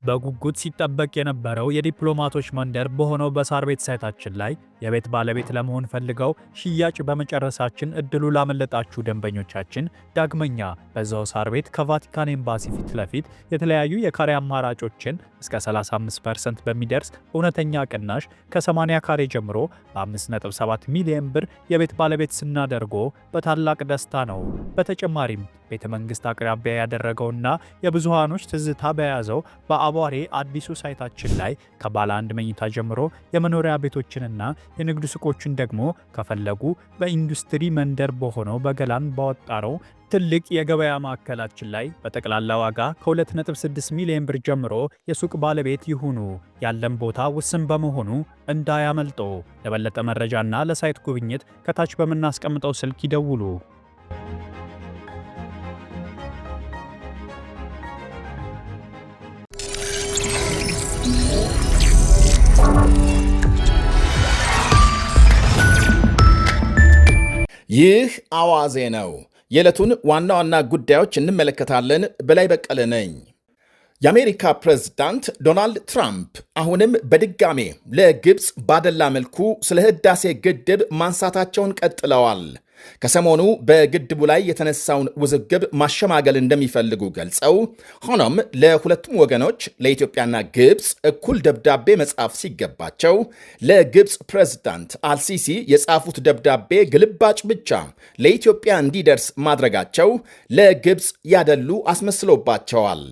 በጉጉት ሲጠበቅ የነበረው የዲፕሎማቶች መንደር በሆነው በሳር ቤት ሳይታችን ላይ የቤት ባለቤት ለመሆን ፈልገው ሽያጭ በመጨረሳችን እድሉ ላመለጣችሁ ደንበኞቻችን ዳግመኛ በዛው ሳር ቤት ከቫቲካን ኤምባሲ ፊት ለፊት የተለያዩ የካሬ አማራጮችን እስከ 35% በሚደርስ እውነተኛ ቅናሽ ከ80 ካሬ ጀምሮ በ5.7 ሚሊዮን ብር የቤት ባለቤት ስናደርጎ በታላቅ ደስታ ነው። በተጨማሪም ቤተ መንግስት አቅራቢያ ያደረገውና የብዙሃኖች ትዝታ በያዘው በአቧሬ አዲሱ ሳይታችን ላይ ከባለ አንድ መኝታ ጀምሮ የመኖሪያ ቤቶችንና የንግድ ሱቆችን ደግሞ ከፈለጉ በኢንዱስትሪ መንደር በሆነው በገላን ባወጣረው ትልቅ የገበያ ማዕከላችን ላይ በጠቅላላ ዋጋ ከ2.6 ሚሊዮን ብር ጀምሮ የሱቅ ባለቤት ይሁኑ። ያለን ቦታ ውስን በመሆኑ እንዳያመልጦ። ለበለጠ መረጃና ለሳይት ጉብኝት ከታች በምናስቀምጠው ስልክ ይደውሉ። ይህ አዋዜ ነው። የዕለቱን ዋና ዋና ጉዳዮች እንመለከታለን። በላይ በቀለ ነኝ። የአሜሪካ ፕሬዝዳንት ዶናልድ ትራምፕ አሁንም በድጋሜ ለግብፅ ባደላ መልኩ ስለ ህዳሴ ግድብ ማንሳታቸውን ቀጥለዋል። ከሰሞኑ በግድቡ ላይ የተነሳውን ውዝግብ ማሸማገል እንደሚፈልጉ ገልጸው፣ ሆኖም ለሁለቱም ወገኖች ለኢትዮጵያና ግብፅ እኩል ደብዳቤ መጻፍ ሲገባቸው ለግብፅ ፕሬዝዳንት አልሲሲ የጻፉት ደብዳቤ ግልባጭ ብቻ ለኢትዮጵያ እንዲደርስ ማድረጋቸው ለግብፅ ያደሉ አስመስሎባቸዋል።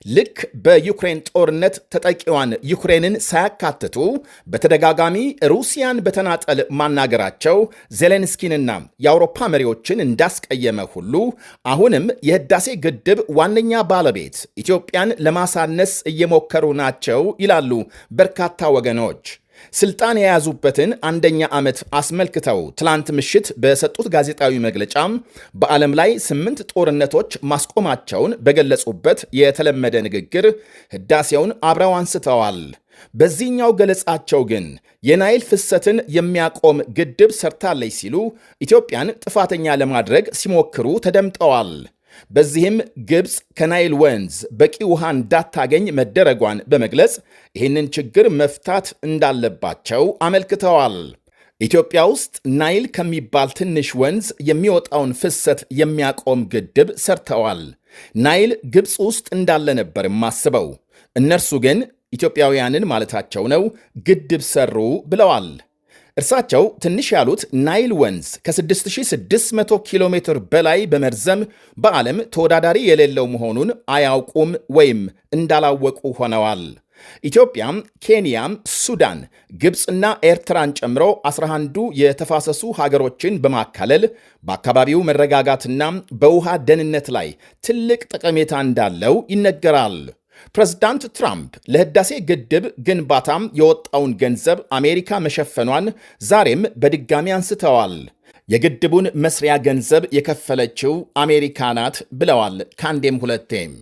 ልክ በዩክሬን ጦርነት ተጠቂዋን ዩክሬንን ሳያካትቱ በተደጋጋሚ ሩሲያን በተናጠል ማናገራቸው ዜሌንስኪንና የአውሮፓ መሪዎችን እንዳስቀየመ ሁሉ አሁንም የህዳሴ ግድብ ዋነኛ ባለቤት ኢትዮጵያን ለማሳነስ እየሞከሩ ናቸው ይላሉ በርካታ ወገኖች። ስልጣን የያዙበትን አንደኛ ዓመት አስመልክተው ትላንት ምሽት በሰጡት ጋዜጣዊ መግለጫም በዓለም ላይ 8 ጦርነቶች ማስቆማቸውን በገለጹበት የተለመደ ንግግር ህዳሴውን አብረው አንስተዋል። በዚህኛው ገለጻቸው ግን የናይል ፍሰትን የሚያቆም ግድብ ሰርታለች ሲሉ ኢትዮጵያን ጥፋተኛ ለማድረግ ሲሞክሩ ተደምጠዋል። በዚህም ግብፅ ከናይል ወንዝ በቂ ውሃ እንዳታገኝ መደረጓን በመግለጽ ይህንን ችግር መፍታት እንዳለባቸው አመልክተዋል። ኢትዮጵያ ውስጥ ናይል ከሚባል ትንሽ ወንዝ የሚወጣውን ፍሰት የሚያቆም ግድብ ሰርተዋል። ናይል ግብፅ ውስጥ እንዳለ ነበር የማስበው። እነርሱ ግን ኢትዮጵያውያንን ማለታቸው ነው ግድብ ሰሩ ብለዋል። እርሳቸው ትንሽ ያሉት ናይል ወንዝ ከ6600 ኪሎ ሜትር በላይ በመርዘም በዓለም ተወዳዳሪ የሌለው መሆኑን አያውቁም ወይም እንዳላወቁ ሆነዋል። ኢትዮጵያም፣ ኬንያም፣ ሱዳን፣ ግብፅና ኤርትራን ጨምሮ 11ዱ የተፋሰሱ ሀገሮችን በማካለል በአካባቢው መረጋጋትና በውሃ ደህንነት ላይ ትልቅ ጠቀሜታ እንዳለው ይነገራል። ፕሬዝዳንት ትራምፕ ለህዳሴ ግድብ ግንባታም የወጣውን ገንዘብ አሜሪካ መሸፈኗን ዛሬም በድጋሚ አንስተዋል። የግድቡን መስሪያ ገንዘብ የከፈለችው አሜሪካ ናት ብለዋል ከአንዴም ሁለቴም።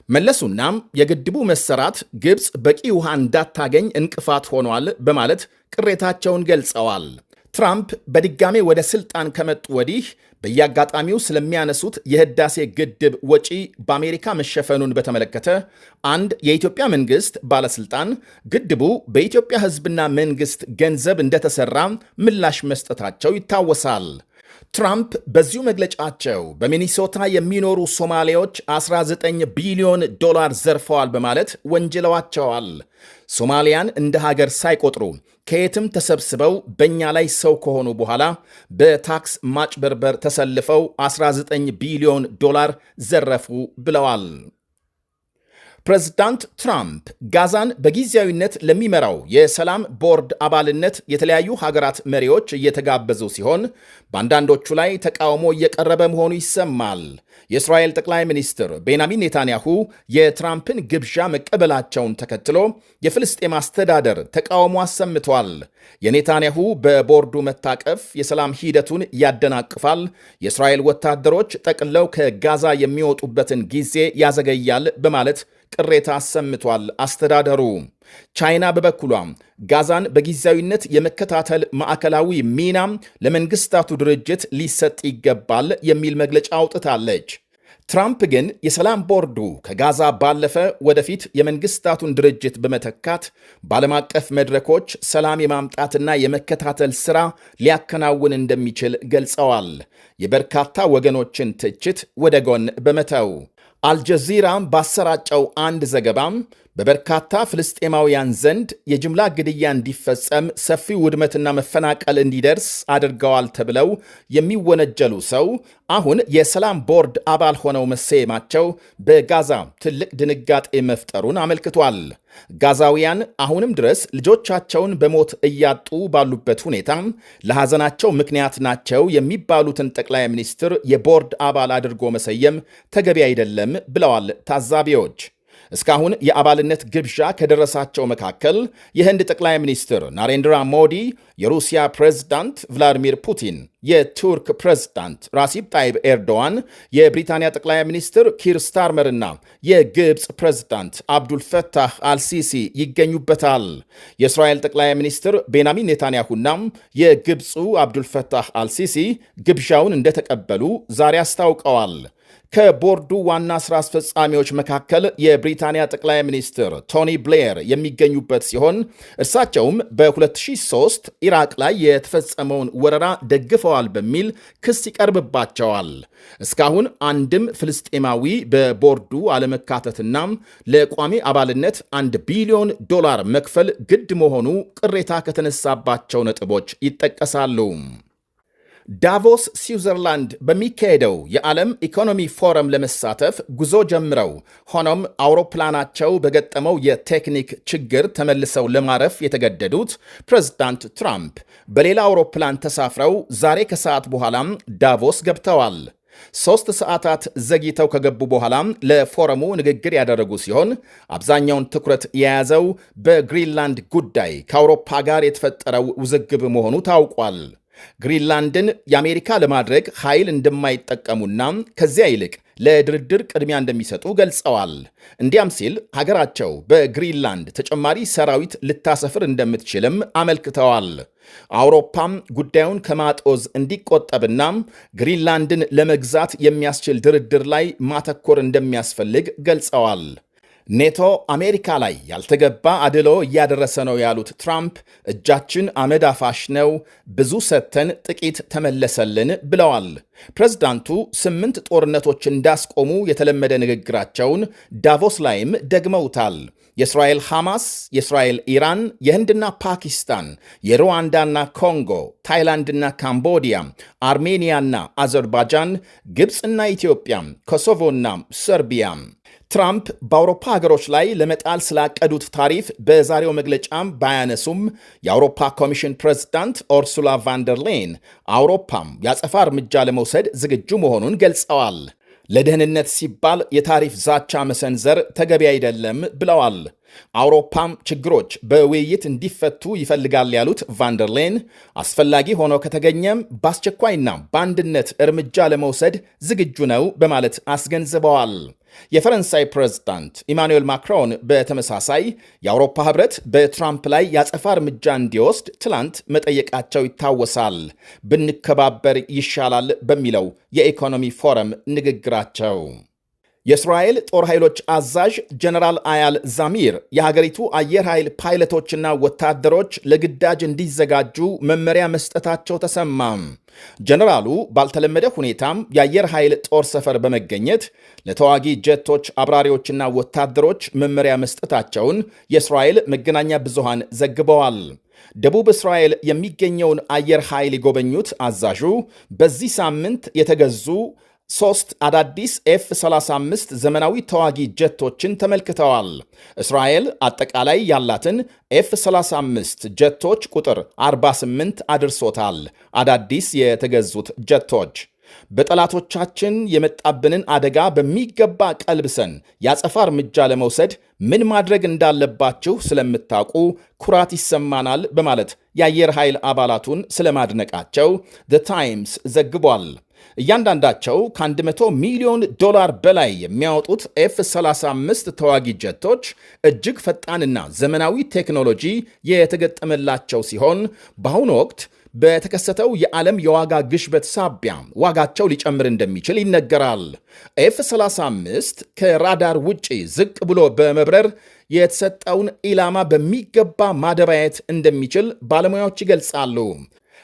መለሱናም የግድቡ መሰራት ግብፅ በቂ ውሃ እንዳታገኝ እንቅፋት ሆኗል በማለት ቅሬታቸውን ገልጸዋል። ትራምፕ በድጋሜ ወደ ስልጣን ከመጡ ወዲህ በየአጋጣሚው ስለሚያነሱት የህዳሴ ግድብ ወጪ በአሜሪካ መሸፈኑን በተመለከተ አንድ የኢትዮጵያ መንግስት ባለስልጣን ግድቡ በኢትዮጵያ ህዝብና መንግስት ገንዘብ እንደተሰራ ምላሽ መስጠታቸው ይታወሳል። ትራምፕ በዚሁ መግለጫቸው በሚኒሶታ የሚኖሩ ሶማሌዎች 19 ቢሊዮን ዶላር ዘርፈዋል በማለት ወንጅለዋቸዋል። ሶማሊያን እንደ ሀገር ሳይቆጥሩ ከየትም ተሰብስበው በእኛ ላይ ሰው ከሆኑ በኋላ በታክስ ማጭበርበር ተሰልፈው 19 ቢሊዮን ዶላር ዘረፉ ብለዋል። ፕሬዝዳንት ትራምፕ ጋዛን በጊዜያዊነት ለሚመራው የሰላም ቦርድ አባልነት የተለያዩ ሀገራት መሪዎች እየተጋበዙ ሲሆን በአንዳንዶቹ ላይ ተቃውሞ እየቀረበ መሆኑ ይሰማል። የእስራኤል ጠቅላይ ሚኒስትር ቤንያሚን ኔታንያሁ የትራምፕን ግብዣ መቀበላቸውን ተከትሎ የፍልስጤም አስተዳደር ተቃውሞ አሰምቷል። የኔታንያሁ በቦርዱ መታቀፍ የሰላም ሂደቱን ያደናቅፋል፣ የእስራኤል ወታደሮች ጠቅለው ከጋዛ የሚወጡበትን ጊዜ ያዘገያል በማለት ቅሬታ አሰምቷል አስተዳደሩ። ቻይና በበኩሏ ጋዛን በጊዜያዊነት የመከታተል ማዕከላዊ ሚና ለመንግስታቱ ድርጅት ሊሰጥ ይገባል የሚል መግለጫ አውጥታለች። ትራምፕ ግን የሰላም ቦርዱ ከጋዛ ባለፈ ወደፊት የመንግስታቱን ድርጅት በመተካት በዓለም አቀፍ መድረኮች ሰላም የማምጣትና የመከታተል ሥራ ሊያከናውን እንደሚችል ገልጸዋል። የበርካታ ወገኖችን ትችት ወደ ጎን በመተው አልጀዚራም ባሰራጨው አንድ ዘገባም በበርካታ ፍልስጤማውያን ዘንድ የጅምላ ግድያ እንዲፈጸም ሰፊ ውድመትና መፈናቀል እንዲደርስ አድርገዋል ተብለው የሚወነጀሉ ሰው አሁን የሰላም ቦርድ አባል ሆነው መሰየማቸው በጋዛ ትልቅ ድንጋጤ መፍጠሩን አመልክቷል። ጋዛውያን አሁንም ድረስ ልጆቻቸውን በሞት እያጡ ባሉበት ሁኔታ ለሐዘናቸው ምክንያት ናቸው የሚባሉትን ጠቅላይ ሚኒስትር የቦርድ አባል አድርጎ መሰየም ተገቢ አይደለም ብለዋል ታዛቢዎች። እስካሁን የአባልነት ግብዣ ከደረሳቸው መካከል የህንድ ጠቅላይ ሚኒስትር ናሬንድራ ሞዲ፣ የሩሲያ ፕሬዝዳንት ቭላዲሚር ፑቲን፣ የቱርክ ፕሬዝዳንት ራሲብ ጣይብ ኤርዶዋን፣ የብሪታንያ ጠቅላይ ሚኒስትር ኪር ስታርመርና የግብፅ ፕሬዝዳንት አብዱልፈታህ አልሲሲ ይገኙበታል። የእስራኤል ጠቅላይ ሚኒስትር ቤንያሚን ኔታንያሁና የግብፁ አብዱልፈታህ አልሲሲ ግብዣውን እንደተቀበሉ ዛሬ አስታውቀዋል። ከቦርዱ ዋና ሥራ አስፈጻሚዎች መካከል የብሪታንያ ጠቅላይ ሚኒስትር ቶኒ ብሌር የሚገኙበት ሲሆን እርሳቸውም በ2003 ኢራቅ ላይ የተፈጸመውን ወረራ ደግፈዋል በሚል ክስ ይቀርብባቸዋል። እስካሁን አንድም ፍልስጤማዊ በቦርዱ አለመካተትና ለቋሚ አባልነት $1 ቢሊዮን መክፈል ግድ መሆኑ ቅሬታ ከተነሳባቸው ነጥቦች ይጠቀሳሉ። ዳቮስ ስዊዘርላንድ በሚካሄደው የዓለም ኢኮኖሚ ፎረም ለመሳተፍ ጉዞ ጀምረው ሆኖም አውሮፕላናቸው በገጠመው የቴክኒክ ችግር ተመልሰው ለማረፍ የተገደዱት ፕሬዝዳንት ትራምፕ በሌላ አውሮፕላን ተሳፍረው ዛሬ ከሰዓት በኋላም ዳቮስ ገብተዋል። 3 ሰዓታት ዘግይተው ከገቡ በኋላም ለፎረሙ ንግግር ያደረጉ ሲሆን አብዛኛውን ትኩረት የያዘው በግሪንላንድ ጉዳይ ከአውሮፓ ጋር የተፈጠረው ውዝግብ መሆኑ ታውቋል። ግሪንላንድን የአሜሪካ ለማድረግ ኃይል እንደማይጠቀሙና ከዚያ ይልቅ ለድርድር ቅድሚያ እንደሚሰጡ ገልጸዋል። እንዲያም ሲል ሀገራቸው በግሪንላንድ ተጨማሪ ሰራዊት ልታሰፍር እንደምትችልም አመልክተዋል። አውሮፓም ጉዳዩን ከማጦዝ እንዲቆጠብና ግሪንላንድን ለመግዛት የሚያስችል ድርድር ላይ ማተኮር እንደሚያስፈልግ ገልጸዋል። ኔቶ አሜሪካ ላይ ያልተገባ አድሎ እያደረሰ ነው ያሉት ትራምፕ እጃችን አመድ አፋሽ ነው፣ ብዙ ሰጥተን ጥቂት ተመለሰልን ብለዋል። ፕሬዝዳንቱ 8 ጦርነቶች እንዳስቆሙ የተለመደ ንግግራቸውን ዳቮስ ላይም ደግመውታል። የእስራኤል ሐማስ፣ የእስራኤል ኢራን፣ የህንድና ፓኪስታን፣ የሩዋንዳና ኮንጎ፣ ታይላንድና ካምቦዲያ፣ አርሜኒያና አዘርባይጃን፣ ግብፅና ኢትዮጵያ፣ ኮሶቮና ሰርቢያ። ትራምፕ በአውሮፓ ሀገሮች ላይ ለመጣል ስላቀዱት ታሪፍ በዛሬው መግለጫም ባያነሱም የአውሮፓ ኮሚሽን ፕሬዝዳንት ኦርሱላ ቫንደር ሌን አውሮፓም የአጸፋ እርምጃ ለመውሰድ ዝግጁ መሆኑን ገልጸዋል። ለደህንነት ሲባል የታሪፍ ዛቻ መሰንዘር ተገቢ አይደለም ብለዋል። አውሮፓም ችግሮች በውይይት እንዲፈቱ ይፈልጋል ያሉት ቫንደርሌን አስፈላጊ ሆኖ ከተገኘም በአስቸኳይና በአንድነት እርምጃ ለመውሰድ ዝግጁ ነው በማለት አስገንዝበዋል። የፈረንሳይ ፕሬዝዳንት ኢማኑኤል ማክሮን በተመሳሳይ የአውሮፓ ህብረት በትራምፕ ላይ ያጸፋ እርምጃ እንዲወስድ ትላንት መጠየቃቸው ይታወሳል። ብንከባበር ይሻላል በሚለው የኢኮኖሚ ፎረም ንግግራቸው የእስራኤል ጦር ኃይሎች አዛዥ ጀነራል አያል ዛሚር የሀገሪቱ አየር ኃይል ፓይለቶችና ወታደሮች ለግዳጅ እንዲዘጋጁ መመሪያ መስጠታቸው ተሰማም። ጀነራሉ ባልተለመደ ሁኔታም የአየር ኃይል ጦር ሰፈር በመገኘት ለተዋጊ ጀቶች አብራሪዎችና ወታደሮች መመሪያ መስጠታቸውን የእስራኤል መገናኛ ብዙሃን ዘግበዋል። ደቡብ እስራኤል የሚገኘውን አየር ኃይል የጎበኙት አዛዡ በዚህ ሳምንት የተገዙ 3 አዳዲስ F-35 ዘመናዊ ተዋጊ ጀቶችን ተመልክተዋል። እስራኤል አጠቃላይ ያላትን F-35 ጀቶች ቁጥር 48 አድርሶታል። አዳዲስ የተገዙት ጀቶች በጠላቶቻችን የመጣብንን አደጋ በሚገባ ቀልብሰን ያጸፋ እርምጃ ለመውሰድ ምን ማድረግ እንዳለባችሁ ስለምታውቁ ኩራት ይሰማናል በማለት የአየር ኃይል አባላቱን ስለማድነቃቸው ዘ ታይምስ ዘግቧል። እያንዳንዳቸው ከ100 ሚሊዮን ዶላር በላይ የሚያወጡት F-35 ተዋጊ ጀቶች እጅግ ፈጣንና ዘመናዊ ቴክኖሎጂ የተገጠመላቸው ሲሆን በአሁኑ ወቅት በተከሰተው የዓለም የዋጋ ግሽበት ሳቢያ ዋጋቸው ሊጨምር እንደሚችል ይነገራል። ኤፍ-35 ከራዳር ውጪ ዝቅ ብሎ በመብረር የተሰጠውን ኢላማ በሚገባ ማደባየት እንደሚችል ባለሙያዎች ይገልጻሉ።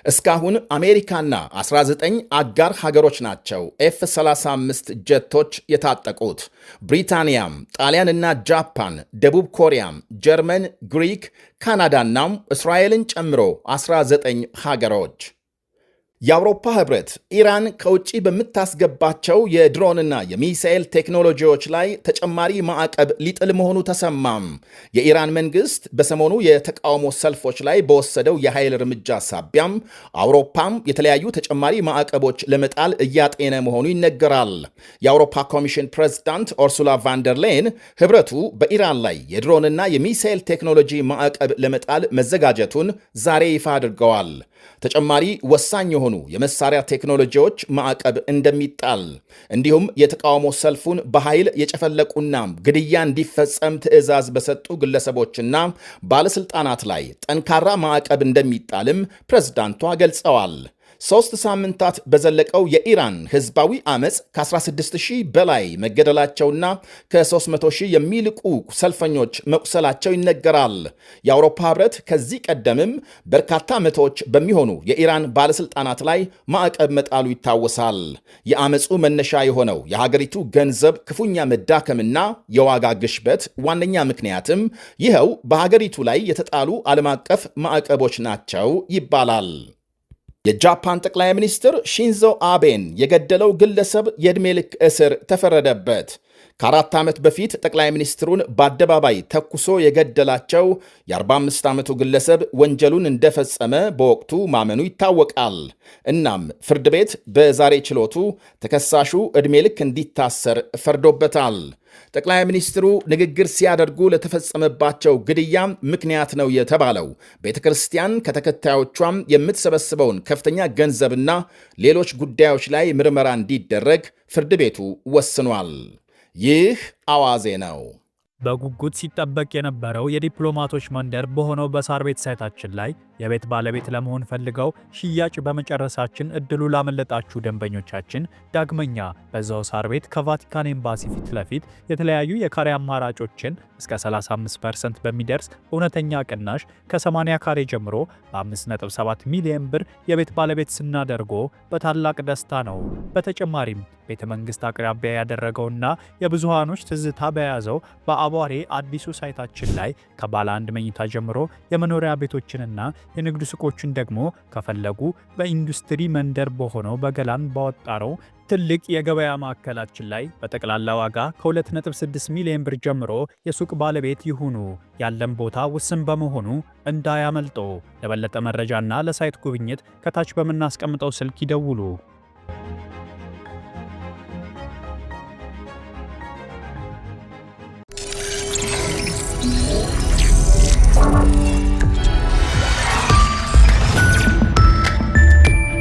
እስካሁን አሜሪካና 19 አጋር ሀገሮች ናቸው ኤፍ-35 ጀቶች የታጠቁት። ብሪታንያም፣ ጣሊያንና ጃፓን፣ ደቡብ ኮሪያም፣ ጀርመን፣ ግሪክ፣ ካናዳና እስራኤልን ጨምሮ 19 ሀገሮች። የአውሮፓ ህብረት ኢራን ከውጭ በምታስገባቸው የድሮንና የሚሳኤል ቴክኖሎጂዎች ላይ ተጨማሪ ማዕቀብ ሊጥል መሆኑ ተሰማም። የኢራን መንግስት በሰሞኑ የተቃውሞ ሰልፎች ላይ በወሰደው የኃይል እርምጃ ሳቢያም አውሮፓም የተለያዩ ተጨማሪ ማዕቀቦች ለመጣል እያጤነ መሆኑ ይነገራል። የአውሮፓ ኮሚሽን ፕሬዝዳንት ኦርሱላ ቫንደር ሌን ህብረቱ በኢራን ላይ የድሮንና የሚሳኤል ቴክኖሎጂ ማዕቀብ ለመጣል መዘጋጀቱን ዛሬ ይፋ አድርገዋል። ተጨማሪ ወሳኝ የሆኑ የመሳሪያ ቴክኖሎጂዎች ማዕቀብ እንደሚጣል እንዲሁም የተቃውሞ ሰልፉን በኃይል የጨፈለቁና ግድያ እንዲፈጸም ትዕዛዝ በሰጡ ግለሰቦችና ባለስልጣናት ላይ ጠንካራ ማዕቀብ እንደሚጣልም ፕሬዝዳንቷ ገልጸዋል። 3 ሳምንታት በዘለቀው የኢራን ህዝባዊ አመፅ ከ16000 በላይ መገደላቸውና ከ300,000 የሚልቁ ሰልፈኞች መቁሰላቸው ይነገራል። የአውሮፓ ህብረት ከዚህ ቀደምም በርካታ መቶዎች በሚሆኑ የኢራን ባለስልጣናት ላይ ማዕቀብ መጣሉ ይታወሳል። የአመፁ መነሻ የሆነው የሀገሪቱ ገንዘብ ክፉኛ መዳከምና የዋጋ ግሽበት ዋነኛ ምክንያትም ይኸው በሀገሪቱ ላይ የተጣሉ ዓለም አቀፍ ማዕቀቦች ናቸው ይባላል። የጃፓን ጠቅላይ ሚኒስትር ሺንዞ አቤን የገደለው ግለሰብ የዕድሜ ልክ እስር ተፈረደበት። ከ4 ዓመት በፊት ጠቅላይ ሚኒስትሩን በአደባባይ ተኩሶ የገደላቸው የ45 ዓመቱ ግለሰብ ወንጀሉን እንደፈጸመ በወቅቱ ማመኑ ይታወቃል። እናም ፍርድ ቤት በዛሬ ችሎቱ ተከሳሹ ዕድሜ ልክ እንዲታሰር ፈርዶበታል። ጠቅላይ ሚኒስትሩ ንግግር ሲያደርጉ ለተፈጸመባቸው ግድያ ምክንያት ነው የተባለው ቤተ ክርስቲያን ከተከታዮቿም የምትሰበስበውን ከፍተኛ ገንዘብና ሌሎች ጉዳዮች ላይ ምርመራ እንዲደረግ ፍርድ ቤቱ ወስኗል። ይህ አዋዜ ነው። በጉጉት ሲጠበቅ የነበረው የዲፕሎማቶች መንደር በሆነው በሳር ቤት ሳይታችን ላይ የቤት ባለቤት ለመሆን ፈልገው ሽያጭ በመጨረሳችን እድሉ ላመለጣችሁ ደንበኞቻችን ዳግመኛ በዛው ሳር ቤት ከቫቲካን ኤምባሲ ፊት ለፊት የተለያዩ የካሬ አማራጮችን እስከ 35% በሚደርስ እውነተኛ ቅናሽ ከ80 ካሬ ጀምሮ በ5.7 ሚሊዮን ብር የቤት ባለቤት ስናደርጎ በታላቅ ደስታ ነው። በተጨማሪም ቤተ መንግስት አቅራቢያ ያደረገውና የብዙሃኖች ትዝታ በያዘው በአቧሬ አዲሱ ሳይታችን ላይ ከባለ 1 መኝታ ጀምሮ የመኖሪያ ቤቶችንና የንግድ ሱቆችን ደግሞ ከፈለጉ በኢንዱስትሪ መንደር በሆነው በገላን ባወጣረው ትልቅ የገበያ ማዕከላችን ላይ በጠቅላላ ዋጋ ከ2.6 ሚሊዮን ብር ጀምሮ የሱቅ ባለቤት ይሁኑ። ያለን ቦታ ውስን በመሆኑ እንዳያመልጦ። ለበለጠ መረጃና ለሳይት ጉብኝት ከታች በምናስቀምጠው ስልክ ይደውሉ።